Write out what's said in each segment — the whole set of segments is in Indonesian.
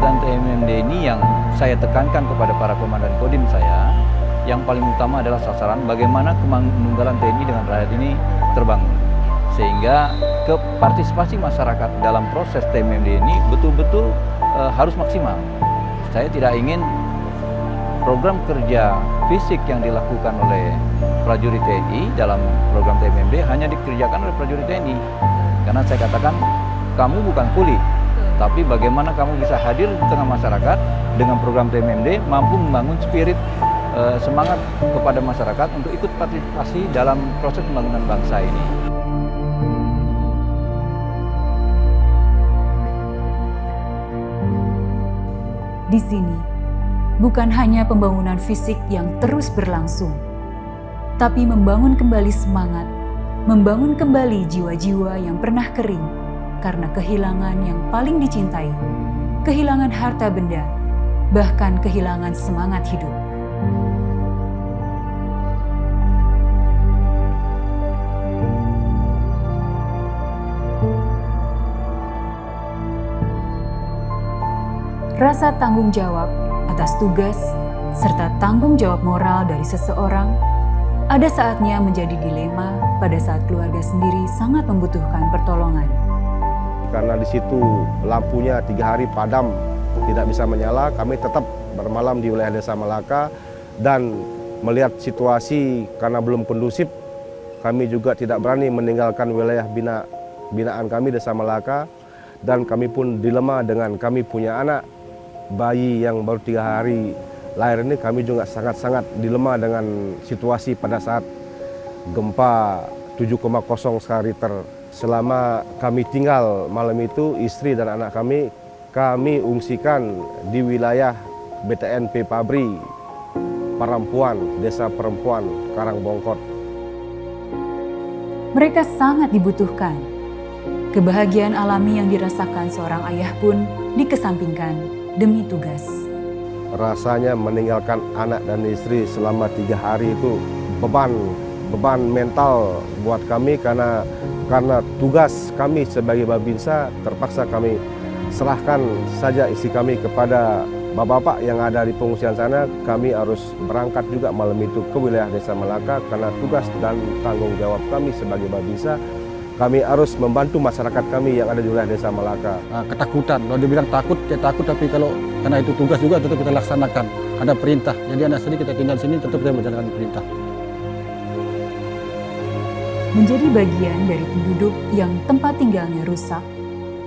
kegiatan TMMD ini yang saya tekankan kepada para komandan kodim saya, yang paling utama adalah sasaran bagaimana kemanunggalan TNI dengan rakyat ini terbangun. Sehingga partisipasi masyarakat dalam proses TMMD ini betul-betul harus maksimal. Saya tidak ingin program kerja fisik yang dilakukan oleh prajurit TNI dalam program TMMD hanya dikerjakan oleh prajurit TNI. Karena saya katakan, kamu bukan kuli, tapi bagaimana kamu bisa hadir di tengah masyarakat dengan program TMMD mampu membangun spirit semangat kepada masyarakat untuk ikut partisipasi dalam proses pembangunan bangsa ini. Di sini, bukan hanya pembangunan fisik yang terus berlangsung, tapi membangun kembali semangat, membangun kembali jiwa-jiwa yang pernah kering karena kehilangan yang paling dicintai, kehilangan harta benda, bahkan kehilangan semangat hidup. Rasa tanggung jawab atas tugas serta tanggung jawab moral dari seseorang ada saatnya menjadi dilema pada saat keluarga sendiri sangat membutuhkan pertolongan. Karena di situ lampunya 3 hari padam, tidak bisa menyala, kami tetap bermalam di wilayah Desa Malaka dan melihat situasi karena belum kondusif, kami juga tidak berani meninggalkan wilayah binaan kami Desa Malaka, dan kami pun dilema dengan kami punya anak bayi yang baru 3 hari lahir ini. Kami juga sangat-sangat dilema dengan situasi pada saat gempa 7,0 skala Richter. Selama kami tinggal malam itu, istri dan anak kami ungsikan di wilayah BTNP Pabri, Parampuan, Desa Perempuan, Karangbongkot. Mereka sangat dibutuhkan. Kebahagiaan alami yang dirasakan seorang ayah pun dikesampingkan demi tugas. Rasanya meninggalkan anak dan istri selama 3 hari itu beban mental buat kami karena tugas kami sebagai Babinsa terpaksa kami serahkan saja isi kami kepada bapak-bapak yang ada di pengungsian sana. Kami harus berangkat juga malam itu ke wilayah Desa Malaka karena tugas dan tanggung jawab kami sebagai Babinsa. Kami harus membantu masyarakat kami yang ada di wilayah Desa Malaka. Ketakutan, kalau dibilang takut, ya takut, tapi kalau karena itu tugas juga tetap kita laksanakan. Ada perintah, jadi anak sini kita tinggal sini tetap kita menjalankan perintah. Menjadi bagian dari penduduk yang tempat tinggalnya rusak,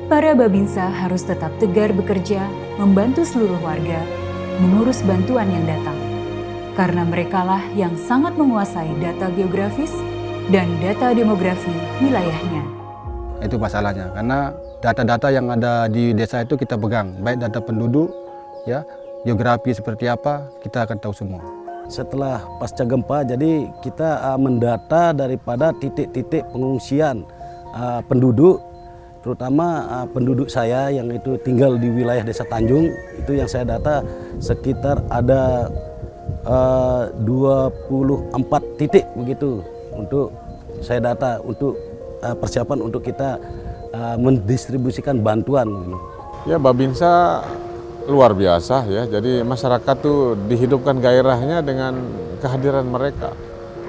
para Babinsa harus tetap tegar bekerja, membantu seluruh warga, mengurus bantuan yang datang. Karena merekalah yang sangat menguasai data geografis dan data demografi wilayahnya. Itu masalahnya, karena data-data yang ada di desa itu kita pegang, baik data penduduk, ya, geografi seperti apa, kita akan tahu semua. Setelah pasca gempa, jadi kita mendata daripada titik-titik pengungsian penduduk, terutama penduduk saya yang itu tinggal di wilayah Desa Tanjung, itu yang saya data sekitar ada 24 titik begitu. Untuk saya data untuk persiapan untuk kita mendistribusikan bantuan. Ya, Babinsa luar biasa ya. Jadi masyarakat tuh dihidupkan gairahnya dengan kehadiran mereka.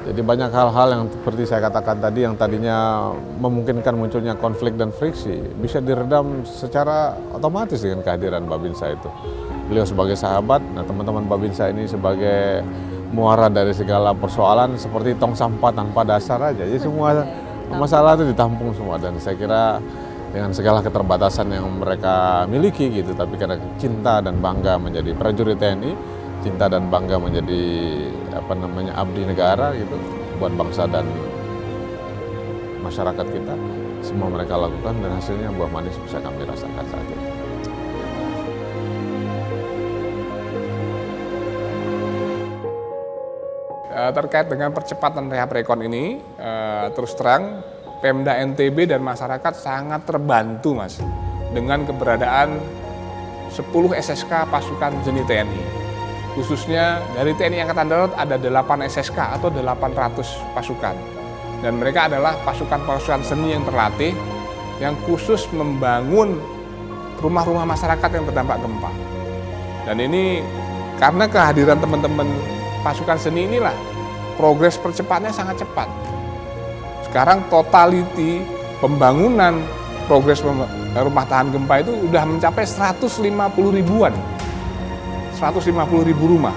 Jadi banyak hal-hal yang seperti saya katakan tadi yang tadinya memungkinkan munculnya konflik dan friksi bisa diredam secara otomatis dengan kehadiran Babinsa itu. Beliau sebagai sahabat, nah teman-teman Babinsa ini sebagai muara dari segala persoalan seperti tong sampah tanpa dasar aja. Jadi semua masalah itu ditampung semua, dan saya kira dengan segala keterbatasan yang mereka miliki gitu, tapi karena cinta dan bangga menjadi prajurit TNI, cinta dan bangga menjadi abdi negara gitu buat bangsa dan masyarakat kita, semua mereka lakukan dan hasilnya buah manis bisa kami rasakan saat ini. Terkait dengan percepatan rehab rekon ini, terus terang Pemda NTB dan masyarakat sangat terbantu Mas dengan keberadaan 10 SSK pasukan Zeni TNI. Khususnya dari TNI Angkatan Darat ada 8 SSK atau 800 pasukan. Dan mereka adalah pasukan-pasukan seni yang terlatih yang khusus membangun rumah-rumah masyarakat yang terdampak gempa. Dan ini karena kehadiran teman-teman pasukan seni inilah progres percepatnya sangat cepat. Sekarang totality pembangunan progres rumah tahan gempa itu udah mencapai 150 ribuan. 150 ribu rumah.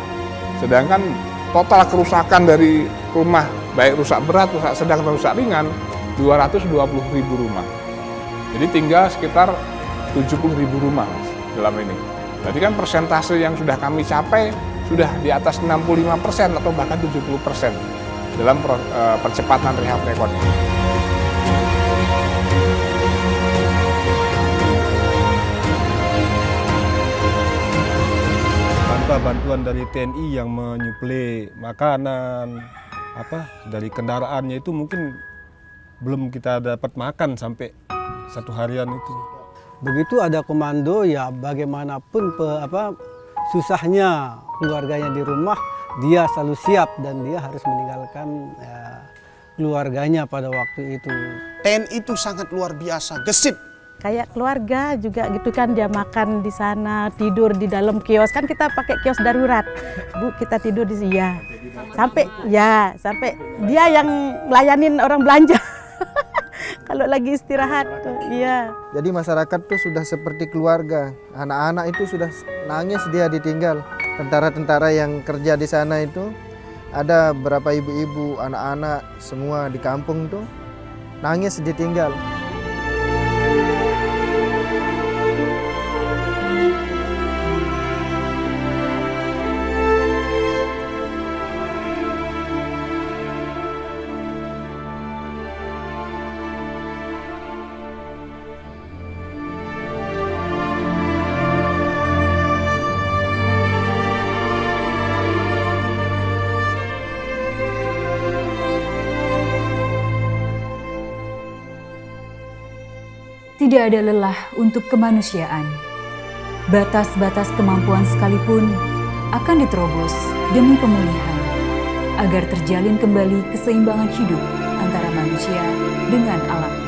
Sedangkan total kerusakan dari rumah baik rusak berat, rusak sedang, dan rusak ringan 220 ribu rumah. Jadi tinggal sekitar 70 ribu rumah Mas, dalam ini. Berarti kan persentase yang sudah kami capai sudah di atas 65% atau bahkan 70% dalam percepatan rehab rekon ini. Bantuan dari TNI yang menyuplai makanan, dari kendaraannya itu mungkin belum kita dapat makan sampai satu harian itu. Begitu ada komando, ya bagaimanapun susahnya keluarganya di rumah, dia selalu siap dan dia harus meninggalkan keluarganya pada waktu itu. TNI itu sangat luar biasa, gesit. Kayak keluarga juga gitu kan, dia makan di sana, tidur di dalam kios, kan kita pakai kios darurat. Bu, kita tidur di sini ya. Sampai dia yang melayanin orang belanja. Kalau lagi istirahat tuh, iya. Jadi masyarakat tuh sudah seperti keluarga. Anak-anak itu sudah nangis dia ditinggal. Tentara-tentara yang kerja di sana itu ada berapa ibu-ibu, anak-anak semua di kampung tuh nangis ditinggal. Tidak ada lelah untuk kemanusiaan. Batas-batas kemampuan sekalipun akan diterobos demi pemulihan, agar terjalin kembali keseimbangan hidup antara manusia dengan alam.